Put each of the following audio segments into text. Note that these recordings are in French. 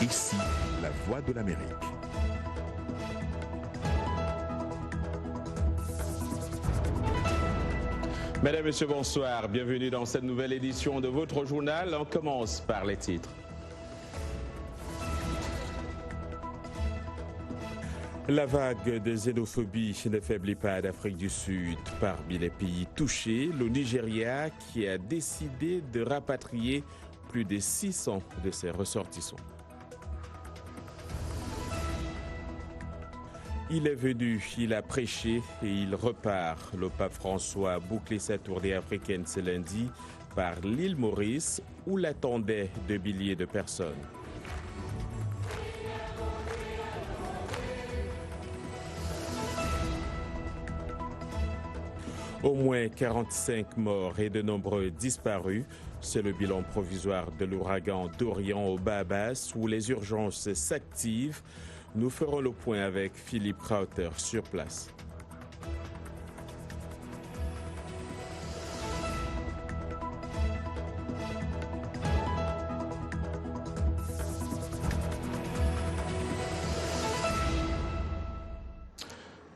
Ici, la voix de l'Amérique. Mesdames, Messieurs, bonsoir. Bienvenue dans cette nouvelle édition de votre journal. On commence par les titres. La vague de xénophobie ne faiblit pas d'Afrique du Sud. Parmi les pays touchés, le Nigeria qui a décidé de rapatrier plus de 600 de ses ressortissants. Il est venu, il a prêché et il repart. Le pape François a bouclé sa tournée africaine ce lundi par l'île Maurice où l'attendaient de milliers de personnes. Au moins 45 morts et de nombreux disparus. C'est le bilan provisoire de l'ouragan Dorian aux Bahamas où les urgences s'activent. Nous ferons le point avec Philippe Rauter sur place.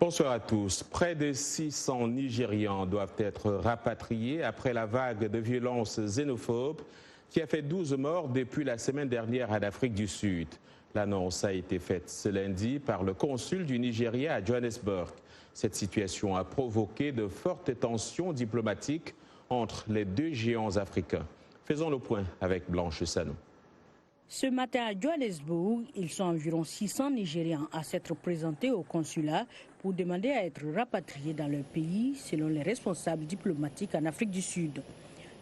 Bonsoir à tous. Près de 600 Nigérians doivent être rapatriés après la vague de violences xénophobes qui a fait 12 morts depuis la semaine dernière en Afrique du Sud. L'annonce a été faite ce lundi par le consul du Nigeria à Johannesburg. Cette situation a provoqué de fortes tensions diplomatiques entre les deux géants africains. Faisons le point avec Blanche Sano. Ce matin à Johannesburg, ils sont environ 600 Nigérians à s'être présentés au consulat pour demander à être rapatriés dans leur pays, selon les responsables diplomatiques en Afrique du Sud.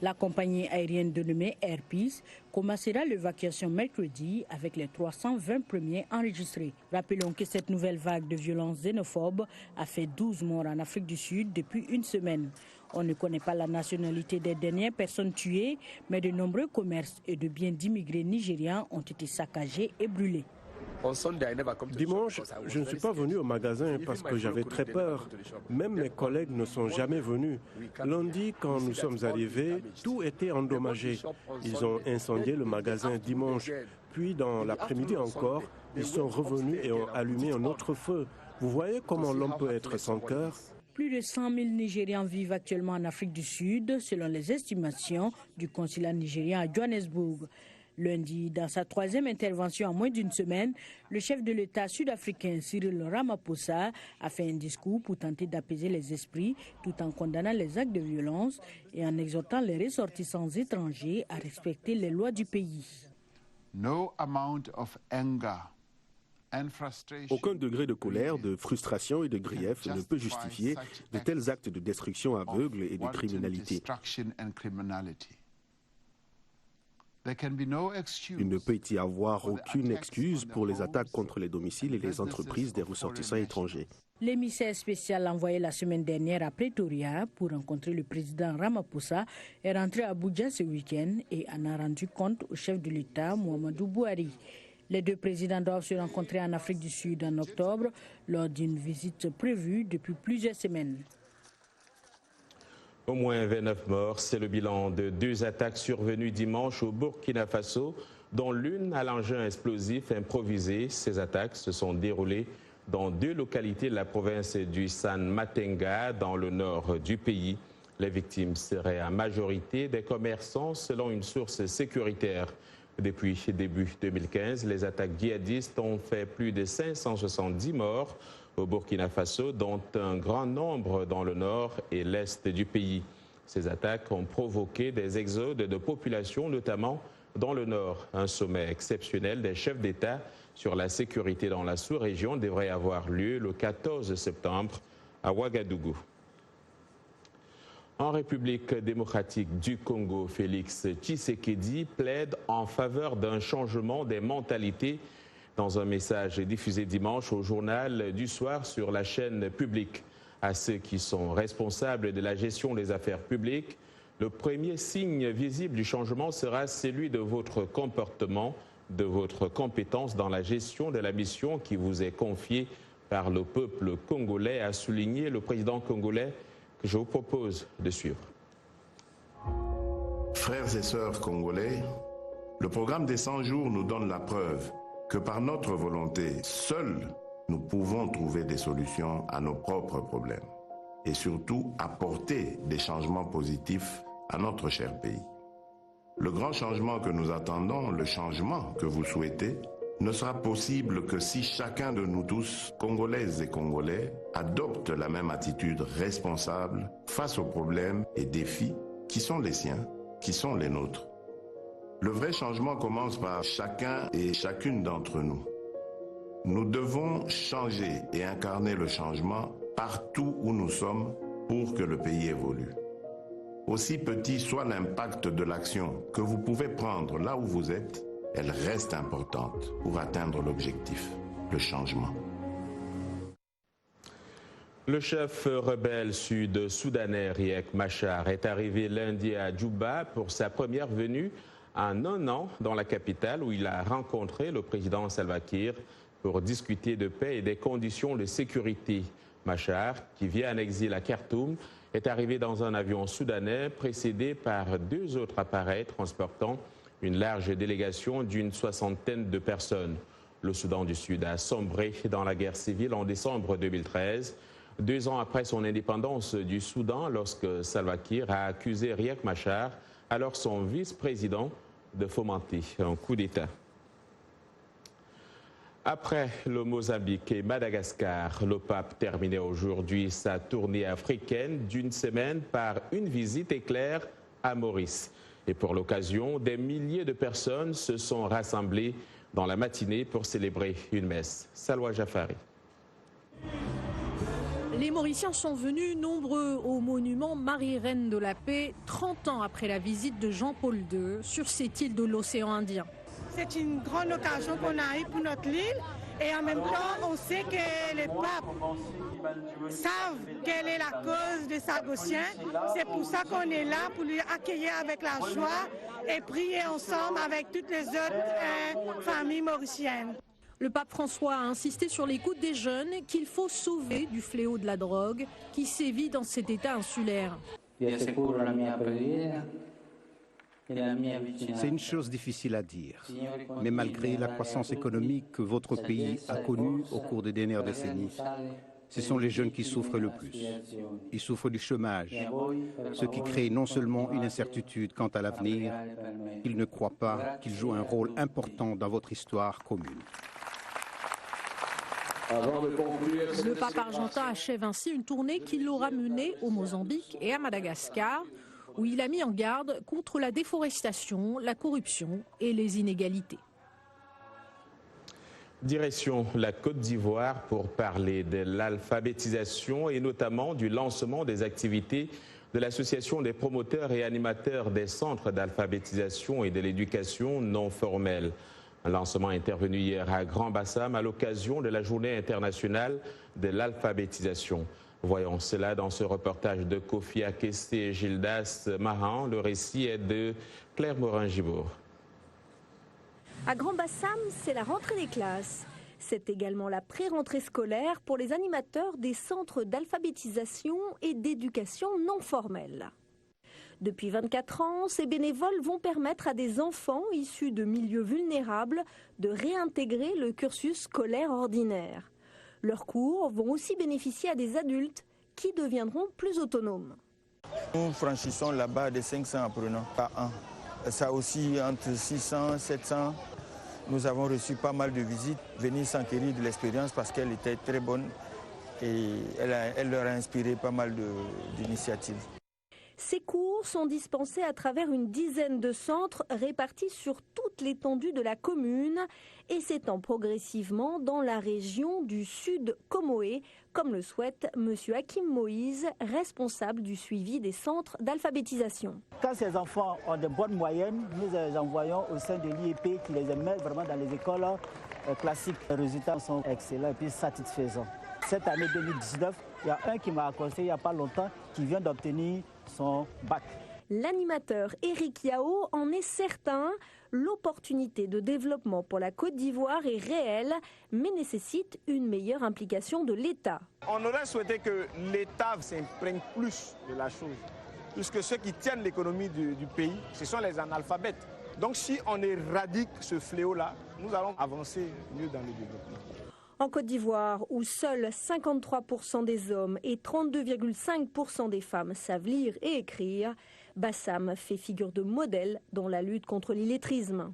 La compagnie aérienne dénommée Air Peace commencera l'évacuation mercredi avec les 320 premiers enregistrés. Rappelons que cette nouvelle vague de violences xénophobes a fait 12 morts en Afrique du Sud depuis une semaine. On ne connaît pas la nationalité des dernières personnes tuées, mais de nombreux commerces et de biens d'immigrés nigérians ont été saccagés et brûlés. Dimanche, je ne suis pas venu au magasin parce que j'avais très peur. Même mes collègues ne sont jamais venus. Lundi, quand nous sommes arrivés, tout était endommagé. Ils ont incendié le magasin dimanche. Puis dans l'après-midi encore, ils sont revenus et ont allumé un autre feu. Vous voyez comment l'homme peut être sans cœur ? Plus de 100 000 Nigérians vivent actuellement en Afrique du Sud, selon les estimations du consulat nigérien à Johannesburg. Lundi, dans sa troisième intervention en moins d'une semaine, le chef de l'État sud-africain Cyril Ramaphosa a fait un discours pour tenter d'apaiser les esprits tout en condamnant les actes de violence et en exhortant les ressortissants étrangers à respecter les lois du pays. Aucun degré de colère, de frustration et de grief ne peut justifier de tels actes de destruction aveugle et de criminalité. Il ne peut y avoir aucune excuse pour les attaques contre les domiciles et les entreprises des ressortissants étrangers. L'émissaire spécial envoyé la semaine dernière à Pretoria pour rencontrer le président Ramaphosa est rentré à Abuja ce week-end et en a rendu compte au chef de l'État, Muhammadu Buhari. Les deux présidents doivent se rencontrer en Afrique du Sud en octobre lors d'une visite prévue depuis plusieurs semaines. Au moins 29 morts, c'est le bilan de 2 attaques survenues dimanche au Burkina Faso, dont l'une à l'engin explosif improvisé. Ces attaques se sont déroulées dans 2 localités de la province du San Matenga, dans le nord du pays. Les victimes seraient en majorité des commerçants, selon une source sécuritaire. Depuis début 2015, les attaques djihadistes ont fait plus de 570 morts au Burkina Faso, dont un grand nombre dans le nord et l'est du pays. Ces attaques ont provoqué des exodes de population, notamment dans le nord. Un sommet exceptionnel des chefs d'État sur la sécurité dans la sous-région devrait avoir lieu le 14 septembre à Ouagadougou. En République démocratique du Congo, Félix Tshisekedi plaide en faveur d'un changement des mentalités dans un message diffusé dimanche au journal du soir sur la chaîne publique. À ceux qui sont responsables de la gestion des affaires publiques, le premier signe visible du changement sera celui de votre comportement, de votre compétence dans la gestion de la mission qui vous est confiée par le peuple congolais, a souligné le président congolais que je vous propose de suivre. Frères et sœurs congolais, le programme des 100 jours nous donne la preuve que par notre volonté, seuls, nous pouvons trouver des solutions à nos propres problèmes et surtout apporter des changements positifs à notre cher pays. Le grand changement que nous attendons, le changement que vous souhaitez, ne sera possible que si chacun de nous tous, Congolaises et Congolais, adopte la même attitude responsable face aux problèmes et défis qui sont les siens, qui sont les nôtres. Le vrai changement commence par chacun et chacune d'entre nous. Nous devons changer et incarner le changement partout où nous sommes pour que le pays évolue. Aussi petit soit l'impact de l'action que vous pouvez prendre là où vous êtes, elle reste importante pour atteindre l'objectif, le changement. Le chef rebelle sud-soudanais Riek Machar est arrivé lundi à Djouba pour sa première venue en un an dans la capitale où il a rencontré le président Salva Kiir pour discuter de paix et des conditions de sécurité. Machar, qui vit en exil à Khartoum, est arrivé dans un avion soudanais précédé par 2 autres appareils transportant une large délégation d'une 60aine de personnes. Le Soudan du Sud a sombré dans la guerre civile en décembre 2013, 2 ans après son indépendance du Soudan, lorsque Salva Kiir a accusé Riek Machar, alors son vice-président, de fomenter un coup d'État. Après le Mozambique et Madagascar, le pape terminait aujourd'hui sa tournée africaine d'une semaine par une visite éclair à Maurice. Et pour l'occasion, des milliers de personnes se sont rassemblées dans la matinée pour célébrer une messe. Salwa Jafari. Les Mauriciens sont venus nombreux au monument Marie-Reine de la Paix, 30 ans après la visite de Jean-Paul II sur cette île de l'océan Indien. C'est une grande occasion qu'on a eue pour notre île et en même temps on sait que les papes savent quelle est la cause des Sargossiens. C'est pour ça qu'on est là, pour les accueillir avec la joie et prier ensemble avec toutes les autres familles mauriciennes. Le pape François a insisté sur l'écoute des jeunes qu'il faut sauver du fléau de la drogue qui sévit dans cet état insulaire. C'est une chose difficile à dire, mais malgré la croissance économique que votre pays a connue au cours des dernières décennies, ce sont les jeunes qui souffrent le plus. Ils souffrent du chômage, ce qui crée non seulement une incertitude quant à l'avenir, ils ne croient pas qu'ils jouent un rôle important dans votre histoire commune. Le pape argentin achève ainsi une tournée qui l'aura mené au Mozambique et à Madagascar, où il a mis en garde contre la déforestation, la corruption et les inégalités. Direction la Côte d'Ivoire pour parler de l'alphabétisation et notamment du lancement des activités de l'Association des promoteurs et animateurs des centres d'alphabétisation et de l'éducation non formelle. Un lancement intervenu hier à Grand-Bassam à l'occasion de la Journée internationale de l'alphabétisation. Voyons cela dans ce reportage de Kofi Akesse et Gildas Mahan. Le récit est de Claire Morin-Gibour. À Grand-Bassam, c'est la rentrée des classes. C'est également la pré-rentrée scolaire pour les animateurs des centres d'alphabétisation et d'éducation non formelle. Depuis 24 ans, ces bénévoles vont permettre à des enfants issus de milieux vulnérables de réintégrer le cursus scolaire ordinaire. Leurs cours vont aussi bénéficier à des adultes qui deviendront plus autonomes. Nous franchissons la barre des 500 apprenants par an. Ça aussi entre 600 et 700. Nous avons reçu pas mal de visites, venir s'enquérir de l'expérience parce qu'elle était très bonne et elle leur a inspiré pas mal d'initiatives. Ces cours sont dispensés à travers une dizaine de centres répartis sur toute l'étendue de la commune et s'étend progressivement dans la région du Sud Comoé, comme le souhaite M. Hakim Moïse, responsable du suivi des centres d'alphabétisation. Quand ces enfants ont de bonnes moyennes, nous les envoyons au sein de l'IEP qui les met vraiment dans les écoles classiques. Les résultats sont excellents et puis satisfaisants. Cette année 2019, il y a un qui m'a accosté il n'y a pas longtemps qui vient d'obtenir son bac. L'animateur Éric Yao en est certain. L'opportunité de développement pour la Côte d'Ivoire est réelle, mais nécessite une meilleure implication de l'État. On aurait souhaité que l'État s'imprègne plus de la chose, puisque ceux qui tiennent l'économie du pays, ce sont les analphabètes. Donc si on éradique ce fléau-là, nous allons avancer mieux dans le développement. En Côte d'Ivoire, où seuls 53% des hommes et 32,5% des femmes savent lire et écrire, Bassam fait figure de modèle dans la lutte contre l'illettrisme.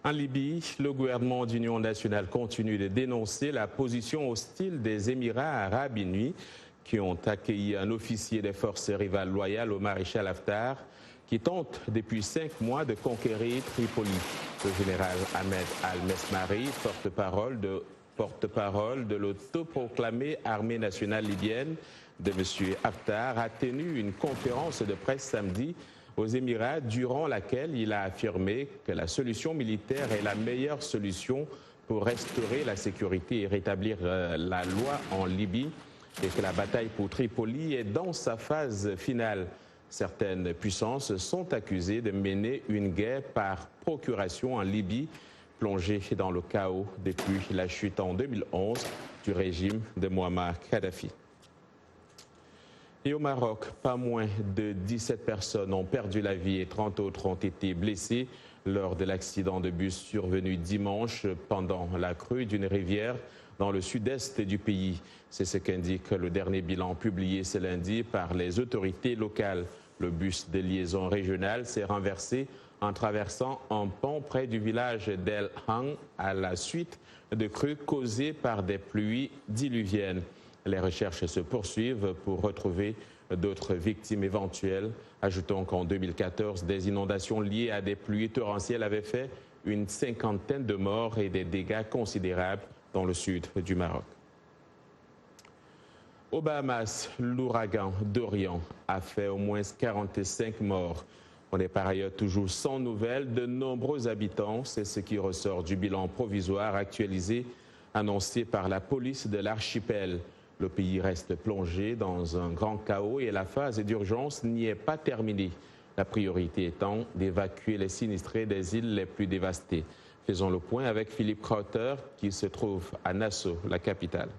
En Libye, le gouvernement d'union nationale continue de dénoncer la position hostile des Émirats arabes unis qui ont accueilli un officier des forces rivales loyales au maréchal Haftar qui tente depuis 5 mois de conquérir Tripoli. Le général Ahmed Al-Mesmari, porte-parole de l'autoproclamée armée nationale libyenne de M. Haftar, a tenu une conférence de presse samedi aux Émirats durant laquelle il a affirmé que la solution militaire est la meilleure solution pour restaurer la sécurité et rétablir la loi en Libye et que la bataille pour Tripoli est dans sa phase finale. Certaines puissances sont accusées de mener une guerre par procuration en Libye, plongée dans le chaos depuis la chute en 2011 du régime de Mouammar Kadhafi. Et au Maroc, pas moins de 17 personnes ont perdu la vie et 30 autres ont été blessées lors de l'accident de bus survenu dimanche pendant la crue d'une rivière dans le sud-est du pays. C'est ce qu'indique le dernier bilan publié ce lundi par les autorités locales. Le bus de liaison régionale s'est renversé en traversant un pont près du village d'El Hang à la suite de crues causées par des pluies diluviennes. Les recherches se poursuivent pour retrouver d'autres victimes éventuelles. Ajoutons qu'en 2014, des inondations liées à des pluies torrentielles avaient fait une 50aine de morts et des dégâts considérables dans le sud du Maroc. Aux Bahamas, l'ouragan Dorian a fait au moins 45 morts. On est par ailleurs toujours sans nouvelles de nombreux habitants. C'est ce qui ressort du bilan provisoire actualisé annoncé par la police de l'archipel. Le pays reste plongé dans un grand chaos et la phase d'urgence n'y est pas terminée. La priorité étant d'évacuer les sinistrés des îles les plus dévastées. Faisons le point avec Philippe Crowther qui se trouve à Nassau, la capitale.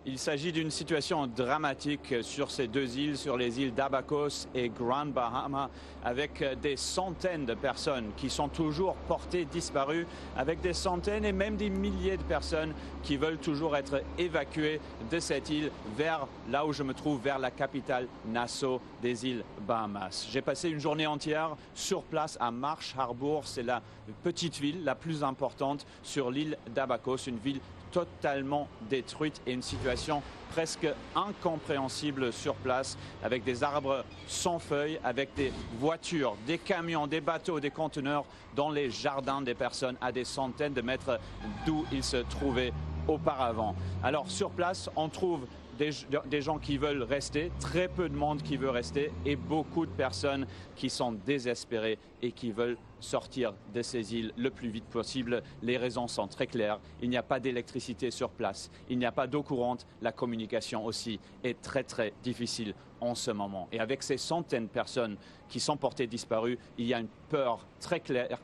Il s'agit d'une situation dramatique sur ces deux îles, sur les îles d'Abacos et Grand Bahama, avec des centaines de personnes qui sont toujours portées disparues, avec des centaines et même des milliers de personnes qui veulent toujours être évacuées de cette île vers là où je me trouve, vers la capitale Nassau des îles Bahamas. J'ai passé une journée entière sur place à Marsh Harbour, c'est la petite ville la plus importante sur l'île d'Abacos, une ville totalement détruite et une situation presque incompréhensible sur place, avec des arbres sans feuilles, avec des voitures, des camions, des bateaux, des conteneurs dans les jardins des personnes à des centaines de mètres d'où ils se trouvaient auparavant. Alors sur place, on trouve des gens qui veulent rester, très peu de monde qui veut rester et beaucoup de personnes qui sont désespérées et qui veulent sortir de ces îles le plus vite possible. Les raisons sont très claires. Il n'y a pas d'électricité sur place, il n'y a pas d'eau courante, la communication aussi est très très difficile en ce moment. Et avec ces centaines de personnes qui sont portées disparues, il y a une peur très claire,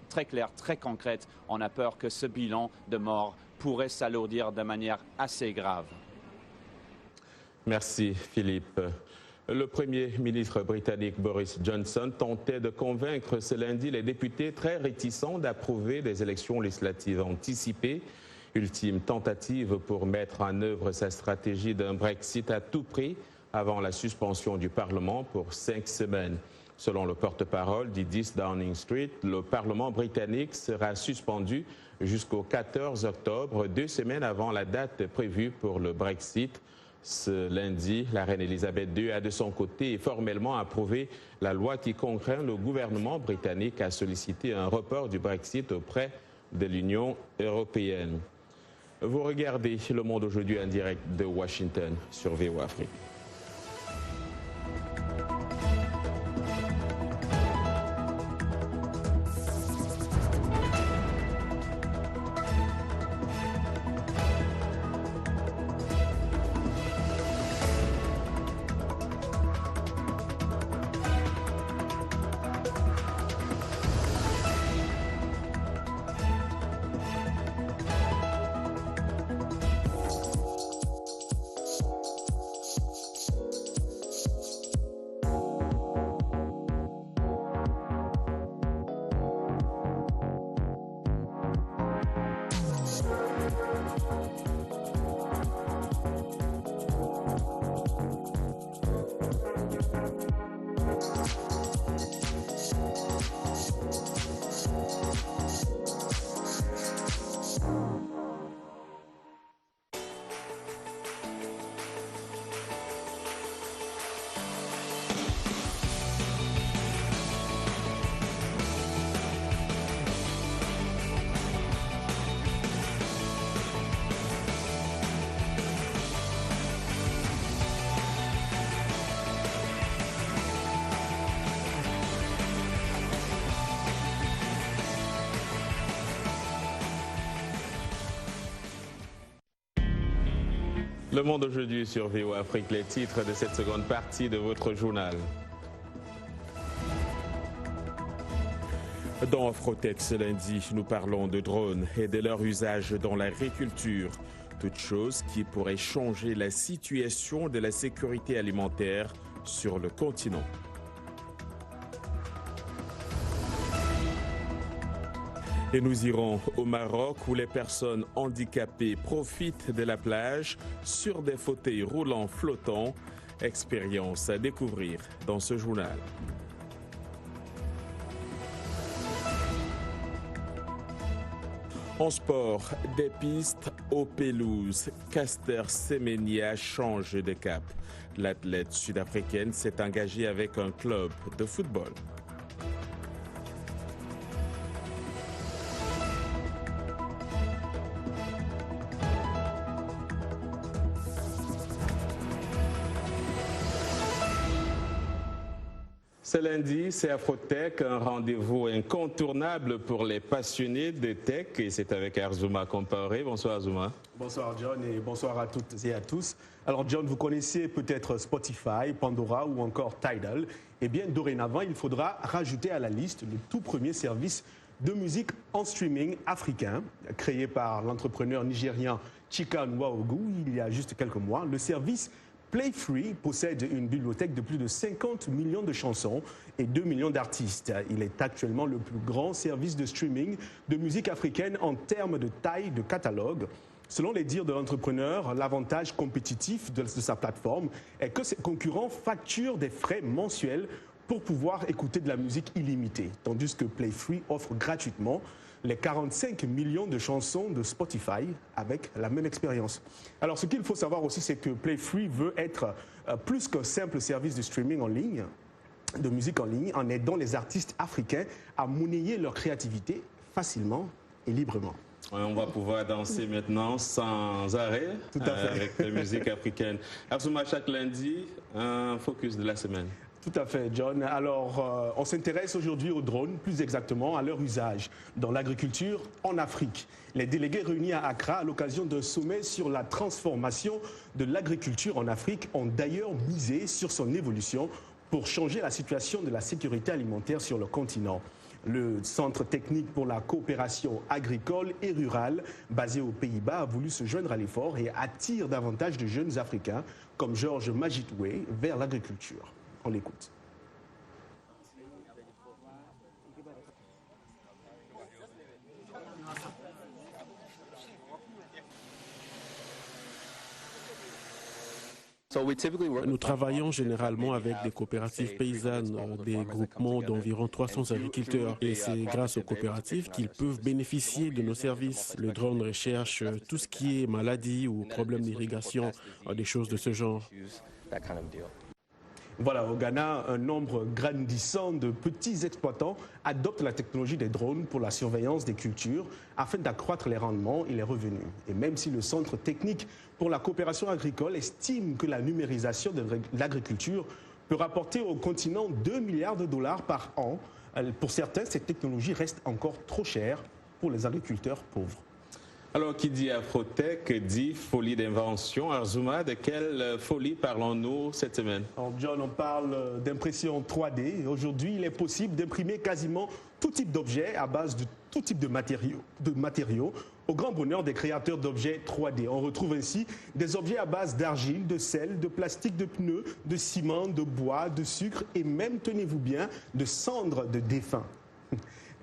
très concrète. On a peur que ce bilan de morts pourrait s'alourdir de manière assez grave. Merci Philippe. Le Premier ministre britannique Boris Johnson tentait de convaincre ce lundi les députés très réticents d'approuver des élections législatives anticipées. Ultime tentative pour mettre en œuvre sa stratégie d'un Brexit à tout prix avant la suspension du Parlement pour 5 semaines. Selon le porte-parole du 10 Downing Street, le Parlement britannique sera suspendu jusqu'au 14 octobre, 2 semaines avant la date prévue pour le Brexit. Ce lundi, la reine Elisabeth II a de son côté formellement approuvé la loi qui contraint le gouvernement britannique à solliciter un report du Brexit auprès de l'Union européenne. Vous regardez Le Monde aujourd'hui en direct de Washington sur VOA Afrique. Le Monde aujourd'hui sur VOA Afrique, les titres de cette seconde partie de votre journal. Dans Afrotech ce lundi, nous parlons de drones et de leur usage dans l'agriculture. Toute chose qui pourrait changer la situation de la sécurité alimentaire sur le continent. Et nous irons au Maroc où les personnes handicapées profitent de la plage sur des fauteuils roulants flottants. Expérience à découvrir dans ce journal. En sport, des pistes aux pelouses. Caster Semenya change de cap. L'athlète sud-africaine s'est engagée avec un club de football. Ce lundi, c'est Afrotech, un rendez-vous incontournable pour les passionnés de tech. Et c'est avec Arzouma Comparé. Bonsoir Arzouma. Bonsoir John et bonsoir à toutes et à tous. Alors John, vous connaissez peut-être Spotify, Pandora ou encore Tidal. Eh bien, dorénavant, il faudra rajouter à la liste le tout premier service de musique en streaming africain, créé par l'entrepreneur nigérian Chika Nwaogu il y a juste quelques mois. Le service Play Free possède une bibliothèque de plus de 50 millions de chansons et 2 millions d'artistes. Il est actuellement le plus grand service de streaming de musique africaine en termes de taille de catalogue. Selon les dires de l'entrepreneur, l'avantage compétitif de sa plateforme est que ses concurrents facturent des frais mensuels pour pouvoir écouter de la musique illimitée, tandis que Play Free offre gratuitement les 45 millions de chansons de Spotify avec la même expérience. Alors, ce qu'il faut savoir aussi, c'est que Play Free veut être plus qu'un simple service de streaming en ligne, de musique en ligne, en aidant les artistes africains à monnayer leur créativité facilement et librement. On va pouvoir danser maintenant sans arrêt avec la musique africaine. Arzouma, chaque lundi, un focus de la semaine. Tout à fait, John. Alors, on s'intéresse aujourd'hui aux drones, plus exactement à leur usage dans l'agriculture en Afrique. Les délégués réunis à Accra à l'occasion d'un sommet sur la transformation de l'agriculture en Afrique ont d'ailleurs misé sur son évolution pour changer la situation de la sécurité alimentaire sur le continent. Le Centre technique pour la coopération agricole et rurale, basé aux Pays-Bas, a voulu se joindre à l'effort et attire davantage de jeunes Africains comme Georges Majitwe vers l'agriculture. On l'écoute. Nous travaillons généralement avec des coopératives paysannes, des groupements d'environ 300 agriculteurs. Et c'est grâce aux coopératives qu'ils peuvent bénéficier de nos services. Le drone recherche tout ce qui est maladie ou problème d'irrigation, des choses de ce genre. Voilà, au Ghana, un nombre grandissant de petits exploitants adoptent la technologie des drones pour la surveillance des cultures afin d'accroître les rendements et les revenus. Et même si le Centre technique pour la coopération agricole estime que la numérisation de l'agriculture peut rapporter au continent 2 milliards de dollars par an, pour certains, cette technologie reste encore trop chère pour les agriculteurs pauvres. Alors, qui dit Afrotech dit folie d'invention. Arzouma, de quelle folie parlons-nous cette semaine? Alors, John, on parle d'impression 3D. Aujourd'hui, il est possible d'imprimer quasiment tout type d'objets à base de tout type de matériaux, au grand bonheur des créateurs d'objets 3D. On retrouve ainsi des objets à base d'argile, de sel, de plastique, de pneus, de ciment, de bois, de sucre et même, tenez-vous bien, de cendres de défunts.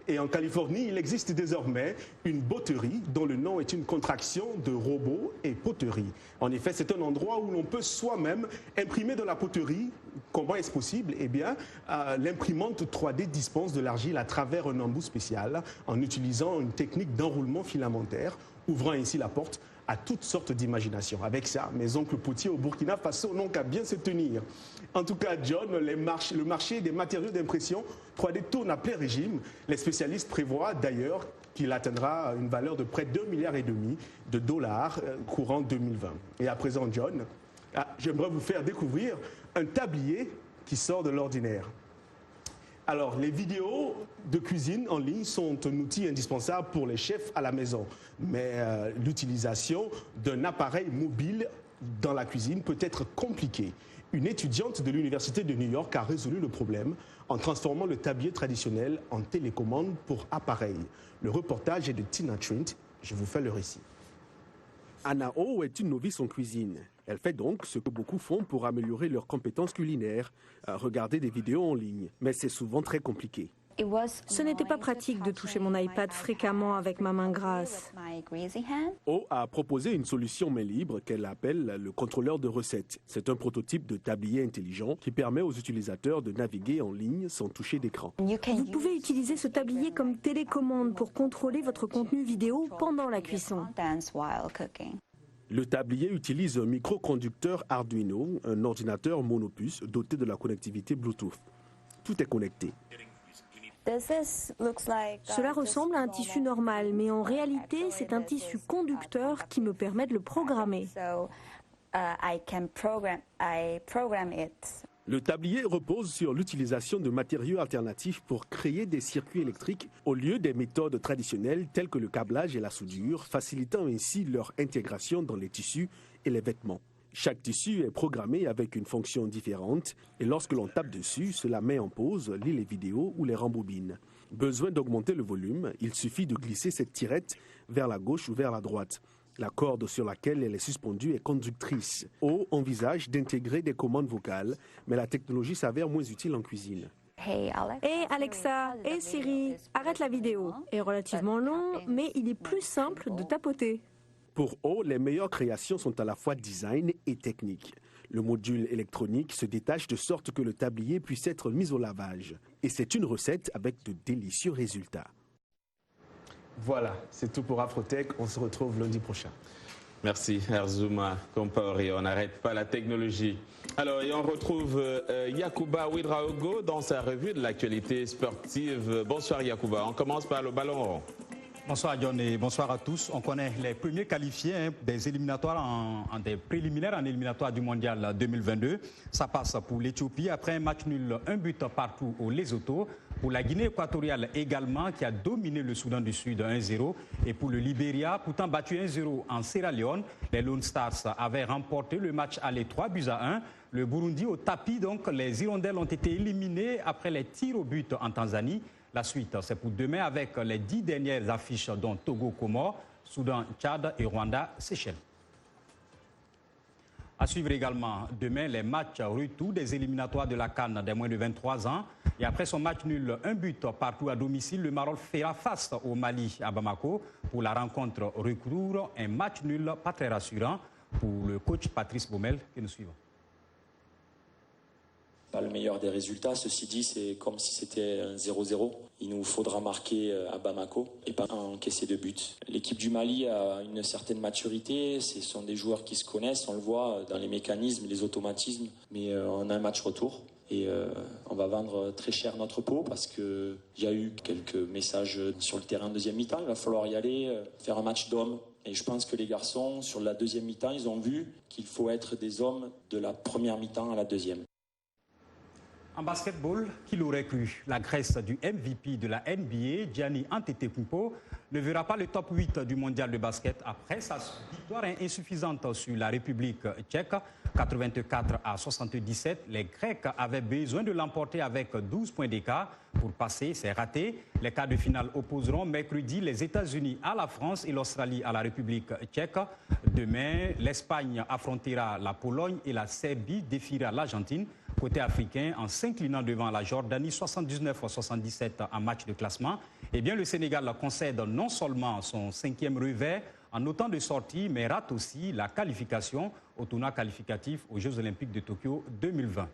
Et en Californie, il existe désormais une botterie dont le nom est une contraction de robot et poterie. En effet, c'est un endroit où l'on peut soi-même imprimer de la poterie. Comment est-ce possible? Eh bien, l'imprimante 3D dispense de l'argile à travers un embout spécial en utilisant une technique d'enroulement filamentaire, ouvrant ainsi la porte à toutes sortes d'imaginations. Avec ça, mes oncles potiers au Burkina Faso n'ont qu'à bien se tenir. En tout cas, John, le marché des matériaux d'impression 3D tourne à plein régime. Les spécialistes prévoient d'ailleurs qu'il atteindra une valeur de près d'1,5 milliard de dollars courant 2020. Et à présent, John, j'aimerais vous faire découvrir un tablier qui sort de l'ordinaire. Alors, les vidéos de cuisine en ligne sont un outil indispensable pour les chefs à la maison. Mais l'utilisation d'un appareil mobile dans la cuisine peut être compliqué. Une étudiante de l'Université de New York a résolu le problème en transformant le tablier traditionnel en télécommande pour appareil. Le reportage est de Tina Trent. Je vous fais le récit. Anna Oh est une novice en cuisine. Elle fait donc ce que beaucoup font pour améliorer leurs compétences culinaires, regarder des vidéos en ligne. Mais c'est souvent très compliqué. Ce n'était pas pratique de toucher mon iPad fréquemment avec ma main grasse. Oh a proposé une solution main libre qu'elle appelle le contrôleur de recettes. C'est un prototype de tablier intelligent qui permet aux utilisateurs de naviguer en ligne sans toucher d'écran. Vous pouvez utiliser ce tablier comme télécommande pour contrôler votre contenu vidéo pendant la cuisson. Le tablier utilise un microconducteur Arduino, un ordinateur monopuce doté de la connectivité Bluetooth. Tout est connecté. Cela ressemble à un tissu normal, mais en réalité, c'est un tissu conducteur qui me permet de le programmer. Le tablier repose sur l'utilisation de matériaux alternatifs pour créer des circuits électriques au lieu des méthodes traditionnelles telles que le câblage et la soudure, facilitant ainsi leur intégration dans les tissus et les vêtements. Chaque tissu est programmé avec une fonction différente et lorsque l'on tape dessus, cela met en pause, lit les vidéos ou les rembobine. Besoin d'augmenter le volume, il suffit de glisser cette tirette vers la gauche ou vers la droite. La corde sur laquelle elle est suspendue est conductrice. O envisage d'intégrer des commandes vocales, mais la technologie s'avère moins utile en cuisine. Hey Alexa, hey Siri, arrête la vidéo. Est relativement long, mais il est plus simple de tapoter. Pour O, les meilleures créations sont à la fois design et technique. Le module électronique se détache de sorte que le tablier puisse être mis au lavage. Et c'est une recette avec de délicieux résultats. Voilà, c'est tout pour Afrotech. On se retrouve lundi prochain. Merci Herzuma Kompori. On n'arrête pas la technologie. Alors, et on retrouve Yacouba Ouedraogo dans sa revue de l'actualité sportive. Bonsoir Yacouba. On commence par le ballon rond. Bonsoir John et bonsoir à tous. On connaît les premiers qualifiés des éliminatoires, des préliminaires en éliminatoire du mondial 2022. Ça passe pour l'Éthiopie après un match nul, un but partout au Lesotho. Pour la Guinée équatoriale également qui a dominé le Soudan du Sud 1-0. Et pour le Libéria, pourtant battu 1-0 en Sierra Leone, les Lone Stars avaient remporté le match aller 3-1. Le Burundi au tapis, donc les Hirondelles ont été éliminées après les tirs au but en Tanzanie. La suite, c'est pour demain avec les 10 dernières affiches dont Togo, Comores, Soudan, Tchad et Rwanda, Seychelles. À suivre également demain les matchs retour des éliminatoires de la CAN des moins de 23 ans. Et après son match nul, un but partout à domicile, le Maroc fera face au Mali à Bamako. Pour la rencontre retour, un match nul pas très rassurant pour le coach Patrice Baumel que nous suivons. Pas le meilleur des résultats, ceci dit, c'est comme si c'était un 0-0. Il nous faudra marquer à Bamako et pas encaisser de but. L'équipe du Mali a une certaine maturité, ce sont des joueurs qui se connaissent, on le voit dans les mécanismes, les automatismes, mais on a un match retour et on va vendre très cher notre peau parce qu'il y a eu quelques messages sur le terrain de deuxième mi-temps, il va falloir y aller, faire un match d'hommes. Et je pense que les garçons, sur la deuxième mi-temps, ils ont vu qu'il faut être des hommes de la première mi-temps à la deuxième. En basketball, qui l'aurait cru? La Grèce du MVP de la NBA, Giannis Antetokounmpo, ne verra pas le top 8 du mondial de basket après sa victoire insuffisante sur la République tchèque, 84-77. Les Grecs avaient besoin de l'emporter avec 12 points d'écart pour passer, c'est raté. Les quarts de finale opposeront mercredi les États-Unis à la France et l'Australie à la République tchèque. Demain, l'Espagne affrontera la Pologne et la Serbie défiera l'Argentine. Côté africain, en s'inclinant devant la Jordanie 79-77 en match de classement, eh bien le Sénégal concède non seulement son 5e revers en autant de sorties, mais rate aussi la qualification au tournoi qualificatif aux Jeux Olympiques de Tokyo 2020.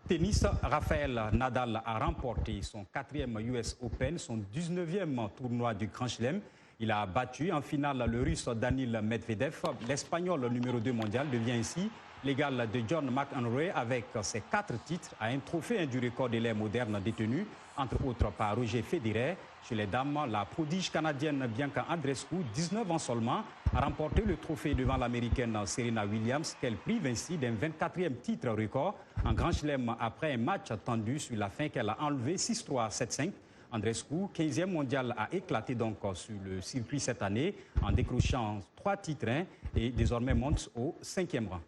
Tennis, Rafael Nadal a remporté son 4e US Open, son 19e tournoi du Grand Chelem. Il a battu en finale le Russe Daniil Medvedev. L'Espagnol numéro 2 mondial devient ainsi l'égal de John McEnroe avec ses 4 titres à un trophée du record de l'ère moderne détenu, entre autres par Roger Federer. Chez les dames, la prodige canadienne Bianca Andreescu, 19 ans seulement, a remporté le trophée devant l'américaine Serena Williams, qu'elle prive ainsi d'un 24e titre record en Grand Chelem après un match tendu sur la fin qu'elle a enlevé 6-3, 7-5. Andreescu, 15e mondial, a éclaté donc sur le circuit cette année en décrochant 3 titres et désormais monte au 5e rang.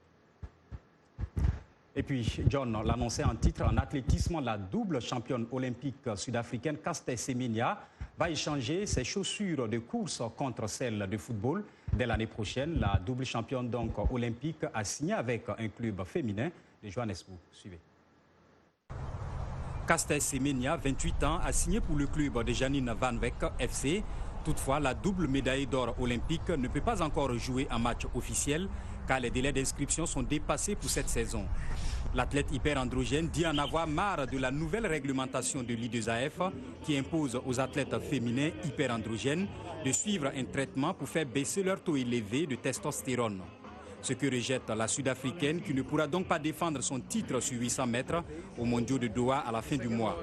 Et puis, John l'annonçait en titre, en athlétisme, la double championne olympique sud-africaine Caster Semenya va échanger ses chaussures de course contre celles de football. Dès l'année prochaine, la double championne donc olympique a signé avec un club féminin de Johannesburg. Suivez. Caster Semenya, 28 ans, a signé pour le club de Janine Van Wyk FC. Toutefois, la double médaille d'or olympique ne peut pas encore jouer en match officiel car les délais d'inscription sont dépassés pour cette saison. L'athlète hyperandrogène dit en avoir marre de la nouvelle réglementation de l'I2AF qui impose aux athlètes féminins hyperandrogènes de suivre un traitement pour faire baisser leur taux élevé de testostérone. Ce que rejette la Sud-Africaine qui ne pourra donc pas défendre son titre sur 800 mètres aux mondiaux de Doha à la fin du mois.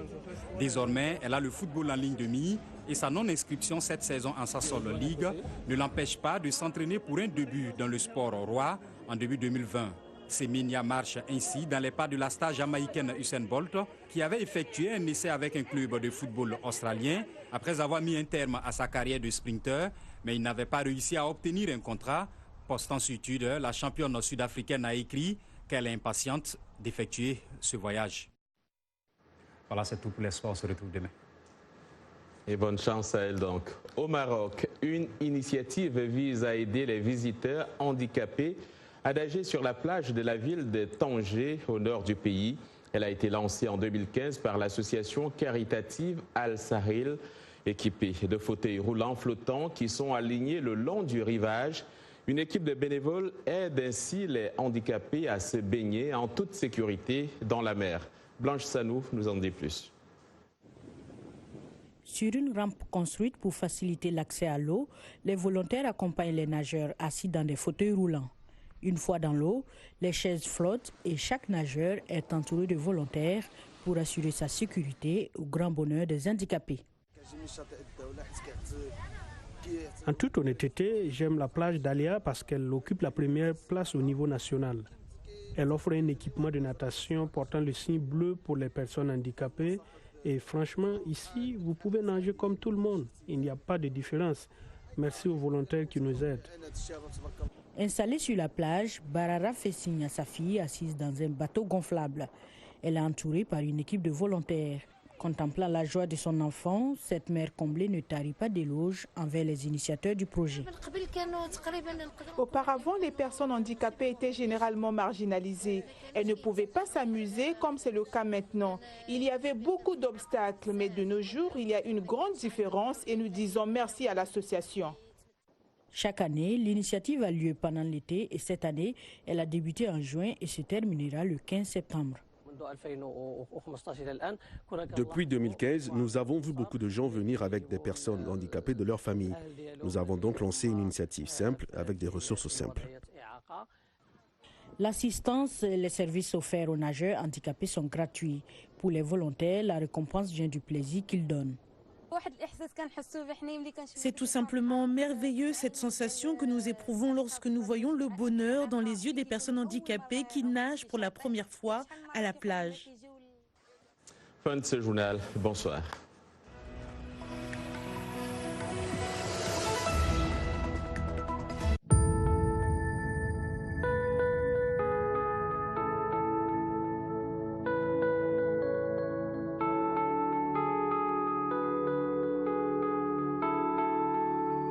Désormais, elle a le football en ligne de mire et sa non-inscription cette saison en Sasol League ne l'empêche pas de s'entraîner pour un début dans le sport roi en début 2020. Semenya marche ainsi dans les pas de la star jamaïcaine Usain Bolt qui avait effectué un essai avec un club de football australien après avoir mis un terme à sa carrière de sprinter, mais il n'avait pas réussi à obtenir un contrat. Postant sur Twitter, la championne sud-africaine a écrit qu'elle est impatiente d'effectuer ce voyage. Voilà, c'est tout pour les sports. On se retrouve demain. Et bonne chance à elle donc. Au Maroc, une initiative vise à aider les visiteurs handicapés à nager sur la plage de la ville de Tanger, au nord du pays. Elle a été lancée en 2015 par l'association caritative Al-Sahil, équipée de fauteuils roulants flottants qui sont alignés le long du rivage. Une équipe de bénévoles aide ainsi les handicapés à se baigner en toute sécurité dans la mer. Blanche Sanou nous en dit plus. Sur une rampe construite pour faciliter l'accès à l'eau, les volontaires accompagnent les nageurs assis dans des fauteuils roulants. Une fois dans l'eau, les chaises flottent et chaque nageur est entouré de volontaires pour assurer sa sécurité au grand bonheur des handicapés. En toute honnêteté, j'aime la plage d'Alia parce qu'elle occupe la première place au niveau national. Elle offre un équipement de natation portant le signe bleu pour les personnes handicapées. Et franchement, ici, vous pouvez nager comme tout le monde. Il n'y a pas de différence. Merci aux volontaires qui nous aident. Installée sur la plage, Barara fait signe à sa fille assise dans un bateau gonflable. Elle est entourée par une équipe de volontaires. Contemplant la joie de son enfant, cette mère comblée ne tarit pas d'éloges envers les initiateurs du projet. Auparavant, les personnes handicapées étaient généralement marginalisées. Elles ne pouvaient pas s'amuser comme c'est le cas maintenant. Il y avait beaucoup d'obstacles, mais de nos jours, il y a une grande différence et nous disons merci à l'association. Chaque année, l'initiative a lieu pendant l'été et cette année, elle a débuté en juin et se terminera le 15 septembre. Depuis 2015, nous avons vu beaucoup de gens venir avec des personnes handicapées de leur famille. Nous avons donc lancé une initiative simple avec des ressources simples. L'assistance et les services offerts aux nageurs handicapés sont gratuits. Pour les volontaires, la récompense vient du plaisir qu'ils donnent. C'est tout simplement merveilleux cette sensation que nous éprouvons lorsque nous voyons le bonheur dans les yeux des personnes handicapées qui nagent pour la première fois à la plage. Fin de ce journal. Bonsoir.